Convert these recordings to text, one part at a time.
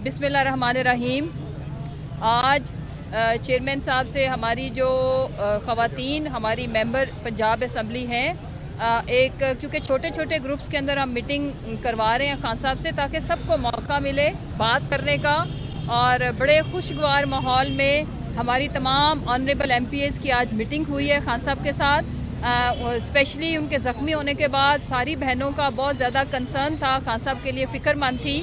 बिस्मिल्लाह रहमान रहीम। आज चेयरमैन साहब से हमारी जो ख़वातीन हमारी मेंबर पंजाब असम्बली हैं, एक क्योंकि छोटे छोटे ग्रुप्स के अंदर हम मीटिंग करवा रहे हैं खान साहब से, ताकि सबको मौका मिले बात करने का। और बड़े खुशगवार माहौल में हमारी तमाम ऑनरेबल MPAs की आज मीटिंग हुई है खान साहब के साथ। स्पेशली उनके ज़ख्मी होने के बाद सारी बहनों का बहुत ज़्यादा कंसर्न था, खान साहब के लिए फ़िक्रमंद थी।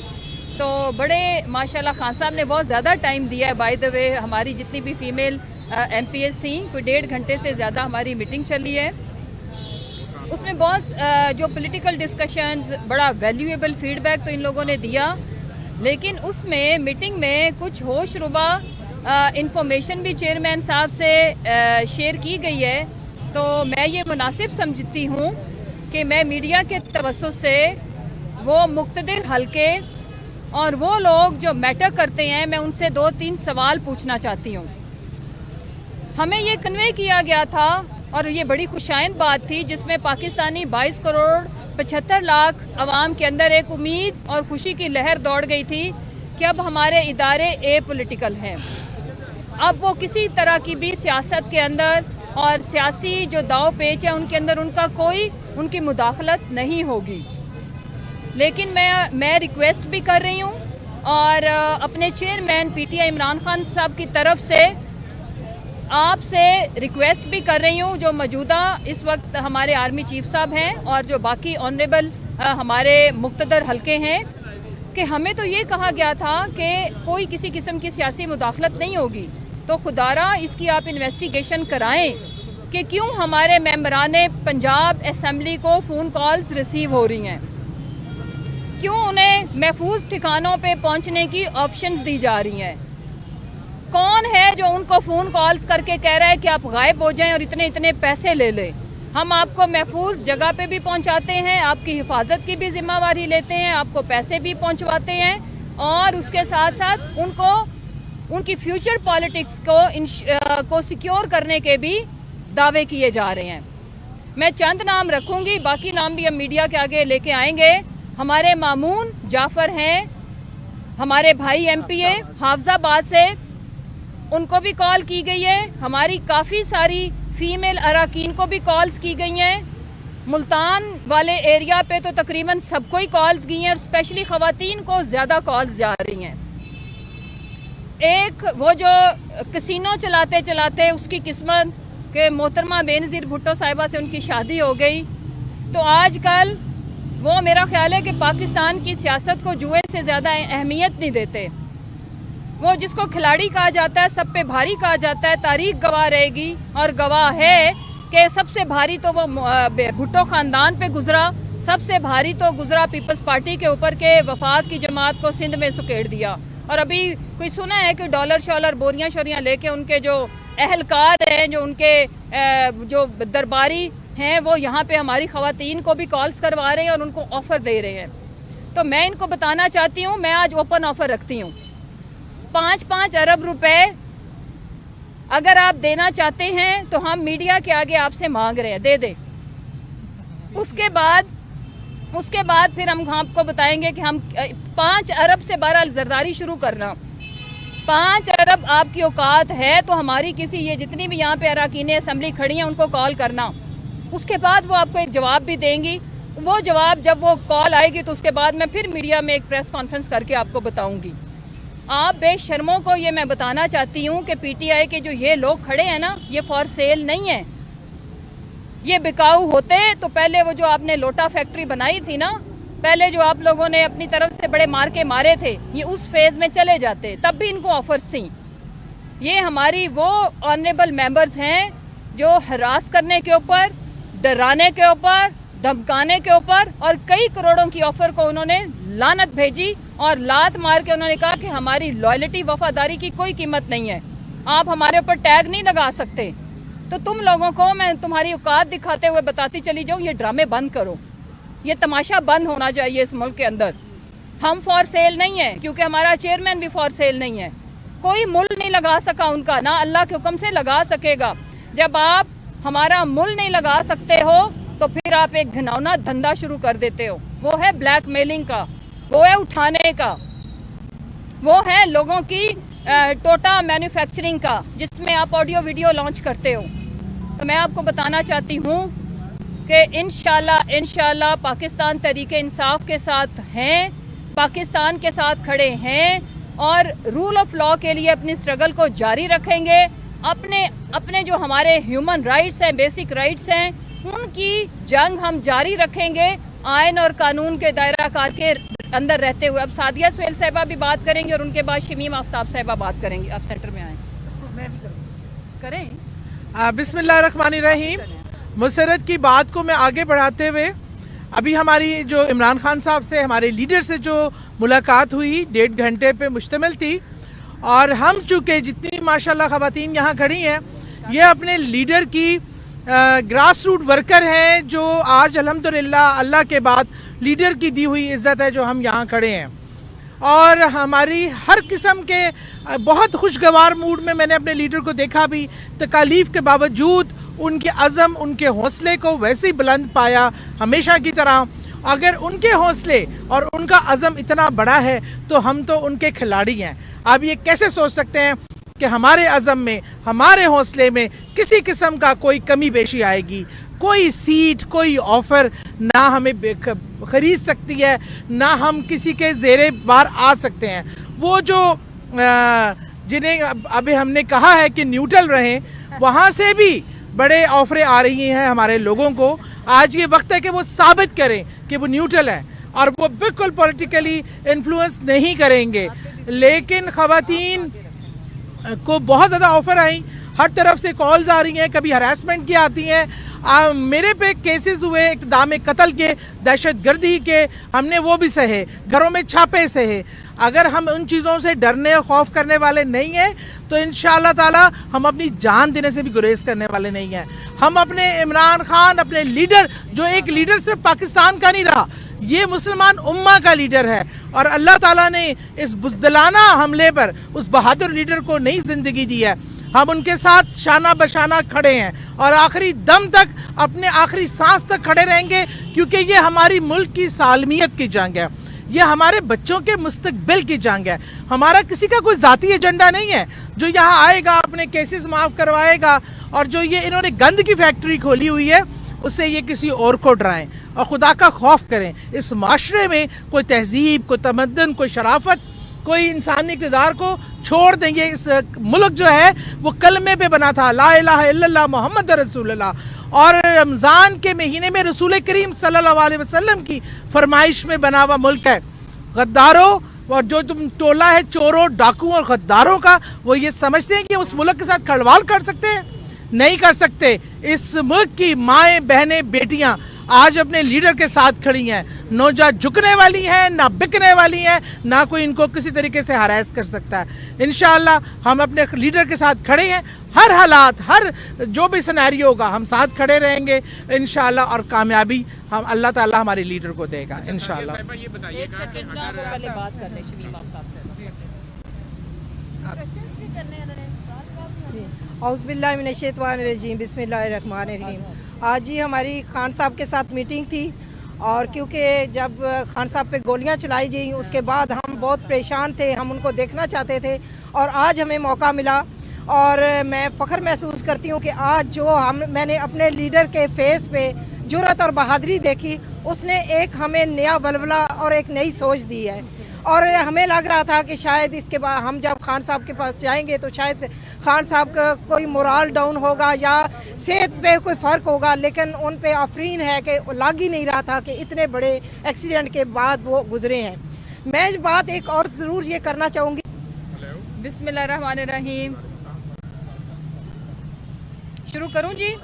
तो बड़े माशाल्लाह खान साहब ने बहुत ज़्यादा टाइम दिया है। बाय द वे हमारी जितनी भी फीमेल MPAs थी, कोई 1.5 घंटे से ज़्यादा हमारी मीटिंग चली है। उसमें बहुत जो पॉलिटिकल डिस्कशंस, बड़ा वैल्यूएबल फीडबैक तो इन लोगों ने दिया, लेकिन उसमें मीटिंग में कुछ होशरुबा इंफॉर्मेशन भी चेयरमैन साहब से शेयर की गई है। तो मैं ये मुनासिब समझती हूँ कि मैं मीडिया के तवज्जुह से वो मुक़्तदिर हलके और वो लोग जो मैटर करते हैं, मैं उनसे 2-3 सवाल पूछना चाहती हूँ। हमें ये कन्वे किया गया था और ये बड़ी खुशाइंद बात थी, जिसमें पाकिस्तानी 22 करोड़ 75 लाख अवाम के अंदर एक उम्मीद और खुशी की लहर दौड़ गई थी कि अब हमारे इदारे पॉलिटिकल हैं। अब वो किसी तरह की भी सियासत के अंदर और सियासी जो दाव पेच है उनके अंदर उनकी मुदाखलत नहीं होगी। लेकिन मैं रिक्वेस्ट भी कर रही हूँ और अपने चेयरमैन PTI इमरान खान साहब की तरफ से आपसे रिक्वेस्ट भी कर रही हूँ, जो मौजूदा इस वक्त हमारे आर्मी चीफ साहब हैं और जो बाकी ऑनरेबल हमारे मुक़्तदर हलके हैं, कि हमें तो ये कहा गया था कि कोई किसी किस्म की सियासी मुदाखलत नहीं होगी। तो खुदारा इसकी आप इन्वेस्टिगेशन कराएं कि क्यों हमारे मेंबराने पंजाब असम्बली को फ़ोन कॉल्स रिसीव हो रही हैं, क्यों उन्हें महफूज ठिकानों पे पहुंचने की ऑप्शंस दी जा रही हैं। कौन है जो उनको फ़ोन कॉल्स करके कह रहा है कि आप गायब हो जाएं और इतने इतने पैसे ले लें। हम आपको महफूज जगह पे भी पहुंचाते हैं, आपकी हिफाजत की भी जिम्मेवारी लेते हैं, आपको पैसे भी पहुंचवाते हैं, और उसके साथ साथ उनकी फ्यूचर पॉलिटिक्स को सिक्योर करने के भी दावे किए जा रहे हैं। मैं चंद नाम रखूंगी, बाकी नाम भी हम मीडिया के आगे लेके आएंगे। हमारे मामून जाफ़र हैं, हमारे भाई MPA हाफजाबाद से, उनको भी कॉल की गई है। हमारी काफ़ी सारी फ़ीमेल अराकीन को भी कॉल्स की गई हैं। मुल्तान वाले एरिया पे तो तकरीबन सबको ही कॉल्स गई हैं, और स्पेशली ख़वातीन को ज़्यादा कॉल्स जा रही हैं। एक वो जो कसिनो चलाते चलाते उसकी किस्मत के मोहतरमा बेनज़ीर भुट्टो साहिबा से उनकी शादी हो गई। तो आजकल वो, मेरा ख्याल है कि पाकिस्तान की सियासत को जुए से ज़्यादा अहमियत नहीं देते। वो जिसको खिलाड़ी कहा जाता है, सब पे भारी कहा जाता है, तारीख गवाह रहेगी और गवाह है कि सबसे भारी तो वो भुट्टो ख़ानदान पे गुजरा, सबसे भारी तो गुजरा पीपल्स पार्टी के ऊपर के वफाक की जमात को सिंध में सुकेड़ दिया। और अभी कोई सुना है कि डॉलर शॉलर बोरियां शोरियां लेके उनके जो अहलकार हैं, जो उनके जो दरबारी हैं, वो यहाँ पे हमारी ख़वातीन को भी कॉल्स करवा रहे हैं और उनको ऑफ़र दे रहे हैं। तो मैं इनको बताना चाहती हूँ, मैं आज ओपन ऑफ़र रखती हूँ। 5-5 अरब रुपए अगर आप देना चाहते हैं तो हम मीडिया के आगे आपसे मांग रहे हैं, दे दें। उसके बाद फिर हम आपको बताएंगे कि हम 5 अरब से 12 जरदारी शुरू करना। 5 अरब आपकी औकात है तो हमारी किसी, ये जितनी भी यहाँ पे अराकीन असम्बली खड़ी हैं, उनको कॉल करना। उसके बाद वो आपको एक जवाब भी देंगी। वो जवाब जब वो कॉल आएगी तो उसके बाद मैं फिर मीडिया में एक प्रेस कॉन्फ्रेंस करके आपको बताऊंगी। आप बेशर्मों को ये मैं बताना चाहती हूँ कि PTI के जो ये लोग खड़े हैं ना, ये फॉर सेल नहीं है। ये बिकाऊ होते तो पहले वो जो आपने लोटा फैक्ट्री बनाई थी ना, पहले जो आप लोगों ने अपनी तरफ से बड़े मारे थे, ये उस फेज़ में चले जाते, तब भी इनको ऑफर्स थी। ये हमारी वो ऑनरेबल मेंबर्स हैं जो हरास करने के ऊपर, डराने के ऊपर, धमकाने के ऊपर और कई करोड़ों की ऑफ़र को उन्होंने लानत भेजी और लात मार के उन्होंने कहा कि हमारी लॉयल्टी, वफादारी की कोई कीमत नहीं है, आप हमारे ऊपर टैग नहीं लगा सकते। तो तुम लोगों को मैं तुम्हारी औकात दिखाते हुए बताती चली जाऊँ, ये ड्रामे बंद करो, ये तमाशा बंद होना चाहिए इस मुल्क के अंदर। हम फॉर सेल नहीं है, क्योंकि हमारा चेयरमैन भी फॉर सेल नहीं है। कोई मुल नहीं लगा सका उनका, ना अल्लाह के हुक्म से लगा सकेगा। जब आप हमारा मुल नहीं लगा सकते हो तो फिर आप एक घिनौना धंधा शुरू कर देते हो। وہ ہے بلیک میلنگ کا, وہ ہے اٹھانے کا, وہ ہے لوگوں کی ٹوٹا مینوفیکچرنگ کا, جس میں آپ آڈیو ویڈیو لانچ کرتے ہو. تو میں آپ کو بتانا چاہتی ہوں کہ انشاءاللہ پاکستان تحریک انصاف کے ساتھ ہیں, پاکستان کے ساتھ کھڑے ہیں, اور رول آف لاء کے لیے اپنی اسٹرگل کو جاری رکھیں گے. اپنے جو ہمارے ہیومن رائٹس ہیں, بیسک رائٹس ہیں, ان کی جنگ ہم جاری رکھیں گے آئین اور قانون کے دائرہ کار کے اندر رہتے ہوئے. اب سعدیہ سہیل صاحبہ بھی بات کریں گے اور ان کے بعد شمیم آفتاب صاحبہ بات کریں گے. آپ سینٹر میں آئیں. میں بھی کریں. بسم اللہ الرحمن الرحیم. مسرت کی بات کو میں آگے بڑھاتے ہوئے, ابھی ہماری جو عمران خان صاحب سے, ہمارے لیڈر سے جو ملاقات ہوئی 1.5 گھنٹے پہ مشتمل تھی, اور ہم چونکہ جتنی ماشاءاللہ خواتین یہاں کھڑی ہیں یہ اپنے لیڈر کی گراس روٹ ورکر ہیں, جو آج الحمدللہ اللہ کے بعد لیڈر کی دی ہوئی عزت ہے جو ہم یہاں کھڑے ہیں. اور ہماری ہر قسم کے بہت خوشگوار موڈ میں نے اپنے لیڈر کو دیکھا بھی, تکالیف کے باوجود ان کے عزم, ان کے حوصلے کو ویسے ہی بلند پایا ہمیشہ کی طرح. اگر ان کے حوصلے اور ان کا عزم اتنا بڑا ہے تو ہم تو ان کے کھلاڑی ہیں. آپ یہ کیسے سوچ سکتے ہیں کہ ہمارے عزم میں, ہمارے حوصلے میں کسی قسم کا کوئی کمی بیشی آئے گی؟ کوئی سیٹ, کوئی آفر نہ ہمیں خرید سکتی ہے, نہ ہم کسی کے زیر بار آ سکتے ہیں. وہ جو جنہیں ابھی ہم نے کہا ہے کہ نیوٹرل رہیں, وہاں سے بھی بڑے آفریں آ رہی ہیں ہمارے لوگوں کو. آج یہ وقت ہے کہ وہ ثابت کریں کہ وہ نیوٹرل ہیں اور وہ بالکل پولیٹیکلی انفلوئنس نہیں کریں گے. لیکن خواتین کو بہت زیادہ آفر آئیں, ہر طرف سے کالز آ رہی ہیں, کبھی ہراسمنٹ کی آتی ہیں. میرے پہ کیسز ہوئے اقدام قتل کے, دہشت گردی کے, ہم نے وہ بھی سہے, گھروں میں چھاپے سہے. اگر ہم ان چیزوں سے ڈرنے اور خوف کرنے والے نہیں ہیں تو انشاءاللہ تعالی ہم اپنی جان دینے سے بھی گریز کرنے والے نہیں ہیں. ہم اپنے عمران خان, اپنے لیڈر, جو ایک لیڈر صرف پاکستان کا نہیں رہا, یہ مسلمان امہ کا لیڈر ہے, اور اللہ تعالیٰ نے اس بزدلانہ حملے پر اس بہادر لیڈر کو نئی زندگی دی ہے. ہم ان کے ساتھ شانہ بشانہ کھڑے ہیں اور آخری دم تک, اپنے آخری سانس تک کھڑے رہیں گے, کیونکہ یہ ہماری ملک کی سالمیت کی جنگ ہے, یہ ہمارے بچوں کے مستقبل کی جنگ ہے. ہمارا کسی کا کوئی ذاتی ایجنڈا نہیں ہے جو یہاں آئے گا اپنے کیسز معاف کروائے گا, اور جو یہ انہوں نے گند کی فیکٹری کھولی ہوئی ہے اس سے یہ کسی اور کو ڈرائیں اور خدا کا خوف کریں. اس معاشرے میں کوئی تہذیب, کوئی تمدن, کوئی شرافت, کوئی انسانی اقتدار کو چھوڑ دیں گے. اس ملک جو ہے وہ کلمے پہ بنا تھا, لا الہ الا اللہ محمد رسول اللہ, اور رمضان کے مہینے میں رسول کریم صلی اللہ علیہ وسلم کی فرمائش میں بنا ہوا ملک ہے. غداروں اور جو تم ٹولہ ہے چوروں, ڈاکوؤں اور غداروں کا, وہ یہ سمجھتے ہیں کہ اس ملک کے ساتھ کھڑوال کر سکتے ہیں؟ نہیں کر سکتے. اس ملک کی مائیں, بہنیں, بیٹیاں آج اپنے لیڈر کے ساتھ کھڑی ہیں, نہ جھکنے والی ہیں, نہ بکنے والی ہیں, نہ کوئی ان کو کسی طریقے سے ہراس کر سکتا ہے. انشاءاللہ ہم اپنے لیڈر کے ساتھ کھڑے ہیں, ہر حالات, ہر جو بھی سینیریو ہوگا ہم ساتھ کھڑے رہیں گے انشاءاللہ, اور کامیابی ہم اللہ تعالیٰ ہمارے لیڈر کو دے گا انشاءاللہ. ایک سیکنڈ نا, وہ پہلے بات کر لیں شمیم آفتاب صاحبہ. اعوذ باللہ من الشیطان الرجیم, بسم اللہ الرحمن الرحیم. آج ہی ہماری خان صاحب کے ساتھ میٹنگ تھی, اور کیونکہ جب خان صاحب پہ گولیاں چلائی گئیں اس کے بعد ہم بہت پریشان تھے, ہم ان کو دیکھنا چاہتے تھے, اور آج ہمیں موقع ملا. اور میں فخر محسوس کرتی ہوں کہ آج جو میں نے اپنے لیڈر کے فیس پہ جرأت اور بہادری دیکھی, اس نے ایک ہمیں نیا ولولہ اور ایک نئی سوچ دی ہے. اور ہمیں لگ رہا تھا کہ شاید اس کے بعد ہم جب خان صاحب کے پاس جائیں گے تو شاید خان صاحب کا کوئی مورال ڈاؤن ہوگا یا صحت پہ کوئی فرق ہوگا, لیکن ان پہ آفرین ہے کہ لگ ہی نہیں رہا تھا کہ اتنے بڑے ایکسیڈنٹ کے بعد وہ گزرے ہیں. میں بات ایک اور ضرور یہ کرنا چاہوں گی. بسم اللہ الرحمن الرحیم. شروع کروں جی؟